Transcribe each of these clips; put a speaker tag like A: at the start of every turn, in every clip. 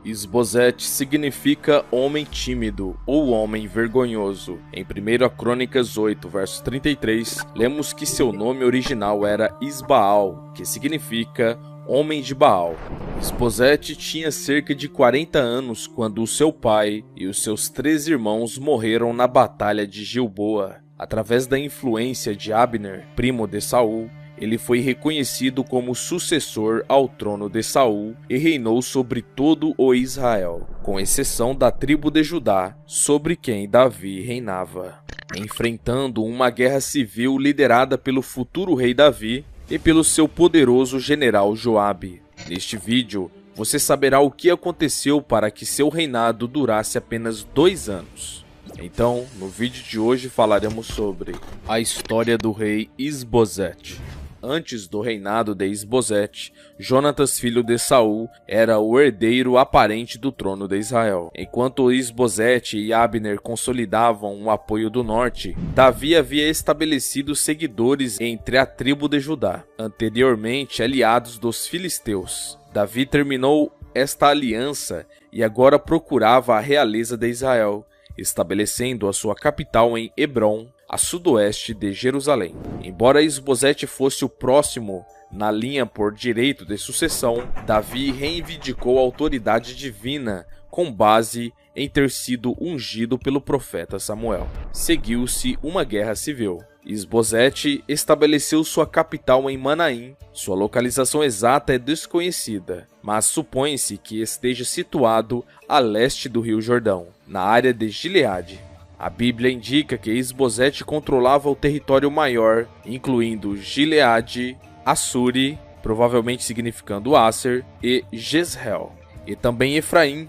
A: Isbosete significa homem tímido ou homem vergonhoso. Em 1 Crônicas 8, verso 33, lemos que seu nome original era Isbaal, que significa homem de Baal. Isbosete tinha cerca de 40 anos quando o seu pai e os seus 3 irmãos morreram na batalha de Gilboa. Através da influência de Abner, primo de Saul, ele foi reconhecido como sucessor ao trono de Saul e reinou sobre todo o Israel, com exceção da tribo de Judá, sobre quem Davi reinava. Enfrentando uma guerra civil liderada pelo futuro rei Davi e pelo seu poderoso general Joabe. Neste vídeo, você saberá o que aconteceu para que seu reinado durasse apenas 2 anos. Então, no vídeo de hoje falaremos sobre a história do rei Isbosete. Antes do reinado de Isbosete, Jonatas, filho de Saul, era o herdeiro aparente do trono de Israel. Enquanto Isbosete e Abner consolidavam o apoio do norte, Davi havia estabelecido seguidores entre a tribo de Judá, anteriormente aliados dos filisteus. Davi terminou esta aliança e agora procurava a realeza de Israel, estabelecendo a sua capital em Hebrom, a sudoeste de Jerusalém. Embora Isbosete fosse o próximo na linha por direito de sucessão, Davi reivindicou a autoridade divina com base em ter sido ungido pelo profeta Samuel. Seguiu-se uma guerra civil. Isbosete estabeleceu sua capital em Manaim. Sua localização exata é desconhecida, mas supõe-se que esteja situado a leste do Rio Jordão, na área de Gileade. A Bíblia indica que Isbosete controlava o território maior, incluindo Gileade, Assuri, provavelmente significando Aser, e Jezreel, e também Efraim,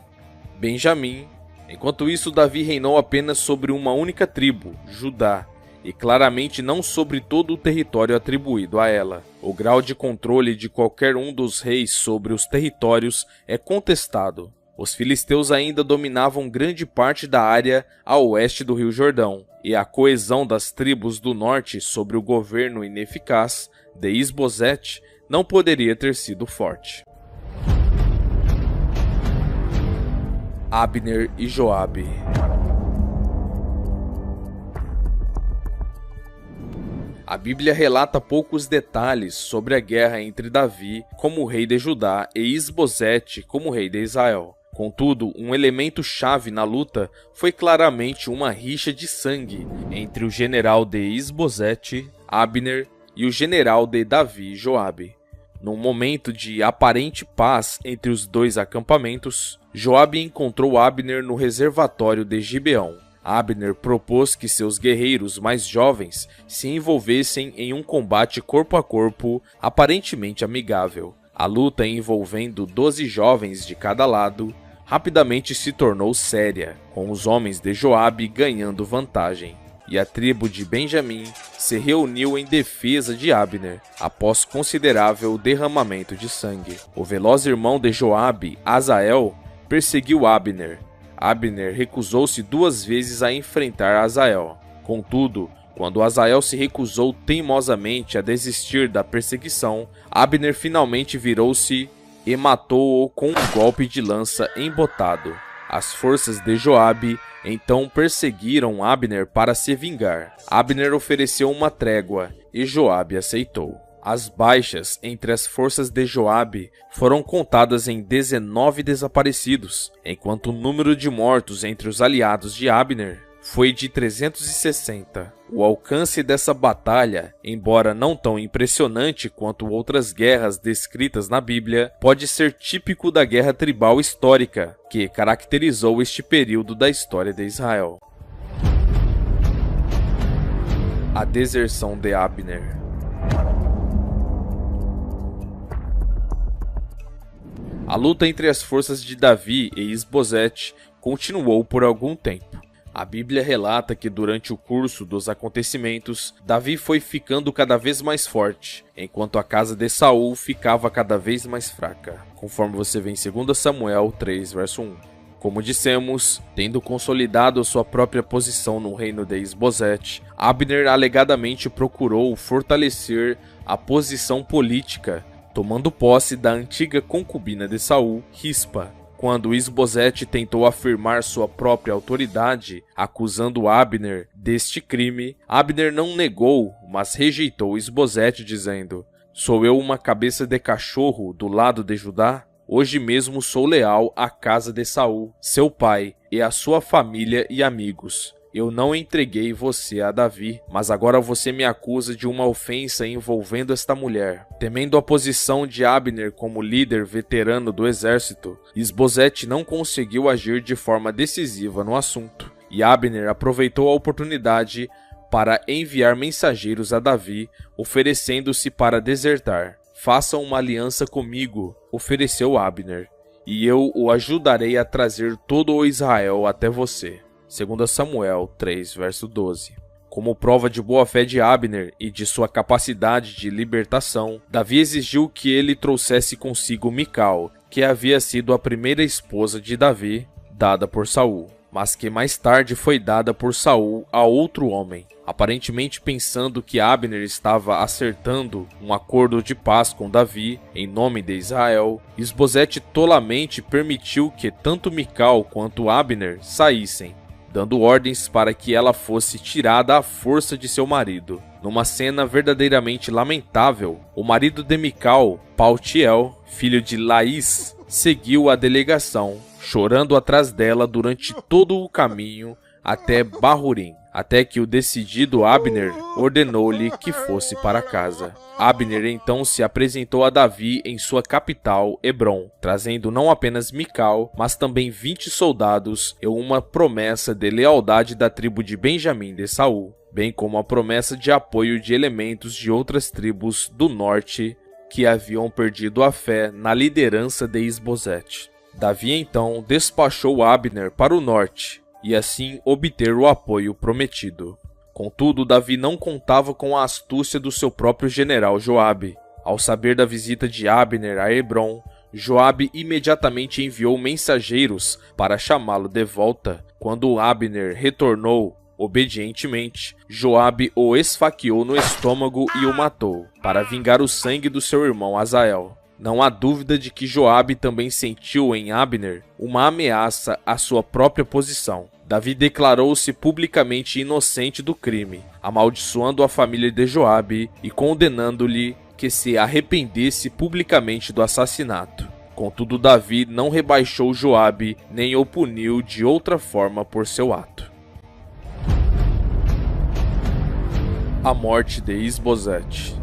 A: Benjamim. Enquanto isso, Davi reinou apenas sobre uma única tribo, Judá, e claramente não sobre todo o território atribuído a ela. O grau de controle de qualquer um dos reis sobre os territórios é contestado. Os filisteus ainda dominavam grande parte da área a oeste do Rio Jordão, e a coesão das tribos do norte sobre o governo ineficaz de Isbosete não poderia ter sido forte. Abner e Joabe. A Bíblia relata poucos detalhes sobre a guerra entre Davi como rei de Judá e Isbosete como rei de Israel. Contudo, um elemento chave na luta foi claramente uma rixa de sangue entre o general de Isbosete, Abner, e o general de Davi, Joabe. Num momento de aparente paz entre os dois acampamentos, Joabe encontrou Abner no reservatório de Gibeão. Abner propôs que seus guerreiros mais jovens se envolvessem em um combate corpo a corpo aparentemente amigável. A luta, envolvendo 12 jovens de cada lado, rapidamente se tornou séria, com os homens de Joabe ganhando vantagem, e a tribo de Benjamim se reuniu em defesa de Abner, após considerável derramamento de sangue. O veloz irmão de Joabe, Asael, perseguiu Abner. Abner recusou-se 2 vezes a enfrentar Asael. Contudo, quando Asael se recusou teimosamente a desistir da perseguição, Abner finalmente virou-se e matou-o com um golpe de lança embotado. As forças de Joabe então perseguiram Abner para se vingar. Abner ofereceu uma trégua e Joabe aceitou. As baixas entre as forças de Joabe foram contadas em 19 desaparecidos, enquanto o número de mortos entre os aliados de Abner foi de 360. O alcance dessa batalha, embora não tão impressionante quanto outras guerras descritas na Bíblia, pode ser típico da guerra tribal histórica que caracterizou este período da história de Israel. A deserção de Abner. A luta entre as forças de Davi e Isbosete continuou por algum tempo. A Bíblia relata que durante o curso dos acontecimentos, Davi foi ficando cada vez mais forte, enquanto a casa de Saul ficava cada vez mais fraca, conforme você vê em 2 Samuel 3, verso 1. Como dissemos, tendo consolidado sua própria posição no reino de Isbosete, Abner alegadamente procurou fortalecer a posição política, tomando posse da antiga concubina de Saul, Rispa. Quando Isbosete tentou afirmar sua própria autoridade, acusando Abner deste crime, Abner não negou, mas rejeitou Isbosete, dizendo: "Sou eu uma cabeça de cachorro do lado de Judá? Hoje mesmo sou leal à casa de Saul, seu pai, e à sua família e amigos. Eu não entreguei você a Davi, mas agora você me acusa de uma ofensa envolvendo esta mulher." Temendo a posição de Abner como líder veterano do exército, Isbosete não conseguiu agir de forma decisiva no assunto, e Abner aproveitou a oportunidade para enviar mensageiros a Davi, oferecendo-se para desertar. "Faça uma aliança comigo", ofereceu Abner, "e eu o ajudarei a trazer todo o Israel até você." 2 Samuel 3, verso 12. Como prova de boa-fé de Abner e de sua capacidade de libertação, Davi exigiu que ele trouxesse consigo Mical, que havia sido a primeira esposa de Davi, dada por Saul, mas que mais tarde foi dada por Saul a outro homem. Aparentemente pensando que Abner estava acertando um acordo de paz com Davi em nome de Israel, Isbosete tolamente permitiu que tanto Mical quanto Abner saíssem, dando ordens para que ela fosse tirada à força de seu marido. Numa cena verdadeiramente lamentável, o marido de Mical, Paltiel, filho de Laís, seguiu a delegação, chorando atrás dela durante todo o caminho até Bahurim, até que o decidido Abner ordenou-lhe que fosse para casa. Abner então se apresentou a Davi em sua capital, Hebrom, trazendo não apenas Mical, mas também 20 soldados e uma promessa de lealdade da tribo de Benjamim de Saul, bem como a promessa de apoio de elementos de outras tribos do norte que haviam perdido a fé na liderança de Isbosete. Davi então despachou Abner para o norte, e assim obter o apoio prometido. Contudo, Davi não contava com a astúcia do seu próprio general Joabe. Ao saber da visita de Abner a Hebrom, Joabe imediatamente enviou mensageiros para chamá-lo de volta. Quando Abner retornou, obedientemente, Joabe o esfaqueou no estômago e o matou, para vingar o sangue do seu irmão Asael. Não há dúvida de que Joabe também sentiu em Abner uma ameaça à sua própria posição. Davi declarou-se publicamente inocente do crime, amaldiçoando a família de Joabe e condenando-lhe que se arrependesse publicamente do assassinato. Contudo, Davi não rebaixou Joabe nem o puniu de outra forma por seu ato. A morte de Isbosete.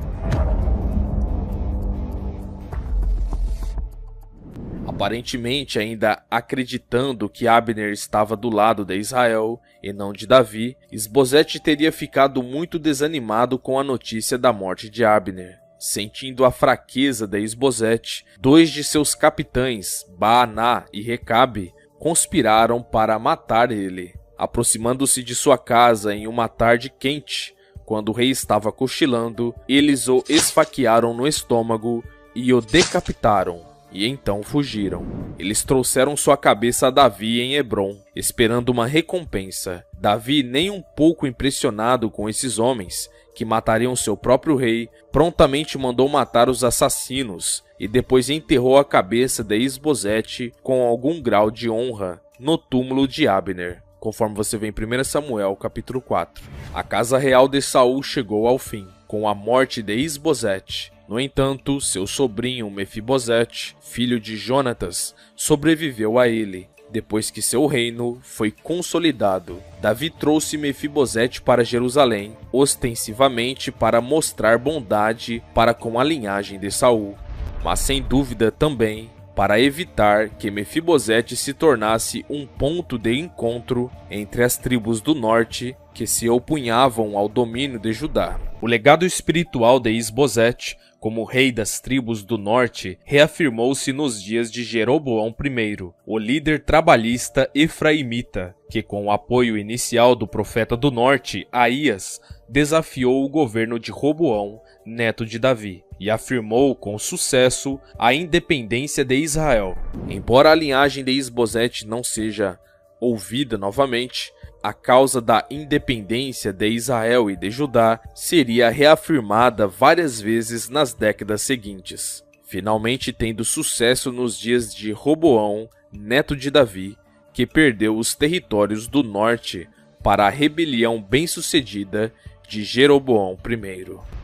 A: Aparentemente, ainda acreditando que Abner estava do lado de Israel e não de Davi, Isbosete teria ficado muito desanimado com a notícia da morte de Abner. Sentindo a fraqueza de Isbosete, 2 de seus capitães, Baaná e Recabe, conspiraram para matar ele. Aproximando-se de sua casa em uma tarde quente, quando o rei estava cochilando, eles o esfaquearam no estômago e o decapitaram. E então fugiram. Eles trouxeram sua cabeça a Davi em Hebrom, esperando uma recompensa. Davi, nem um pouco impressionado com esses homens, que matariam seu próprio rei, prontamente mandou matar os assassinos e depois enterrou a cabeça de Isbosete com algum grau de honra no túmulo de Abner, conforme você vê em 1 Samuel capítulo 4. A casa real de Saul chegou ao fim, com a morte de Isbosete. No entanto, seu sobrinho Mefibosete, filho de Jonatas, sobreviveu a ele. Depois que seu reino foi consolidado, Davi trouxe Mefibosete para Jerusalém, ostensivamente para mostrar bondade para com a linhagem de Saul, mas sem dúvida também para evitar que Mefibosete se tornasse um ponto de encontro entre as tribos do norte que se opunhavam ao domínio de Judá. O legado espiritual de Isbosete, como rei das tribos do norte, reafirmou-se nos dias de Jeroboão I, o líder trabalhista efraimita, que com o apoio inicial do profeta do norte, Aías, desafiou o governo de Roboão, neto de Davi, e afirmou com sucesso a independência de Israel. Embora a linhagem de Isbosete não seja ouvida novamente, a causa da independência de Israel e de Judá seria reafirmada várias vezes nas décadas seguintes. finalmente tendo sucesso nos dias de Roboão, neto de Davi, que perdeu os territórios do norte para a rebelião bem-sucedida de Jeroboão I.